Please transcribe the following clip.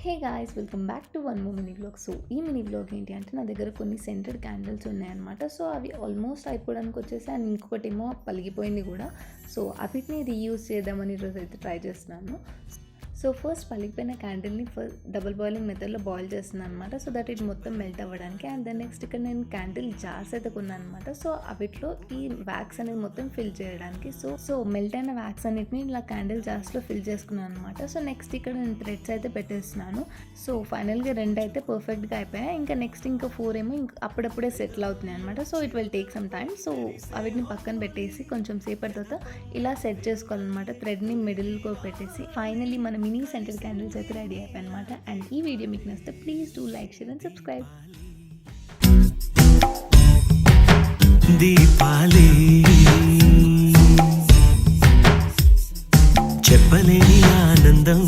Hey guys, welcome back to one more mini vlog. So ఈ mini vlog ఏంటి అంటే, నా దగ్గర కొన్ని సెంటెడ్ క్యాండిల్స్ ఉన్నాయన్నమాట. సో అవి ఆల్మోస్ట్ అయిపోవడానికి వచ్చేసి, అండ్ ఇంకొకటేమో పలిగిపోయింది కూడా. సో అవిటిని రీయూజ్ చేద్దామని ఈరోజు అయితే ట్రై చేస్తున్నాను. సో ఫస్ట్ పలిగిపోయిన క్యాండిల్ని డబుల్ బాయిలింగ్ మెథడ్లో బాయిల్ చేస్తున్నాను అనమాట. సో దట్ ఇట్ మొత్తం మెల్ట్ అవ్వడానికి. అండ్ దెన్ నెక్స్ట్ ఇక్కడ నేను క్యాండిల్ జార్స్ అయితే కొన్నాను అనమాట. సో అవిట్లో ఈ వ్యాక్స్ అనేది మొత్తం ఫిల్ చేయడానికి. సో మెల్ట్ అయిన వ్యాక్స్ అన్నిటిని ఇలా క్యాండిల్ జార్స్లో ఫిల్ చేసుకున్నాను అనమాట. సో నెక్స్ట్ ఇక్కడ నేను థ్రెడ్స్ అయితే పెట్టేస్తున్నాను. సో ఫైనల్గా 2 అయితే పర్ఫెక్ట్గా అయిపోయాయి. ఇంకా నెక్స్ట్ ఇంకా 4 ఏమో అప్పుడప్పుడే సెటిల్ అవుతున్నాయి అనమాట. So it will take some time. So వీటిని పక్కన పెట్టేసి కొంచెం సేపటి తర్వాత ఇలా సెట్ చేసుకోవాలన్నమాట. థ్రెడ్ని మిడిల్గా పెట్టేసి ఫైనల్లీ మన మినీ సెంటెడ్ క్యాండిల్స్ అయితే రెడీ అయిపోయి అనమాట. అండ్ ఈ వీడియో మీకు నచ్చితే please do like, share and subscribe. Deepali చెప్పలేని ఆనందం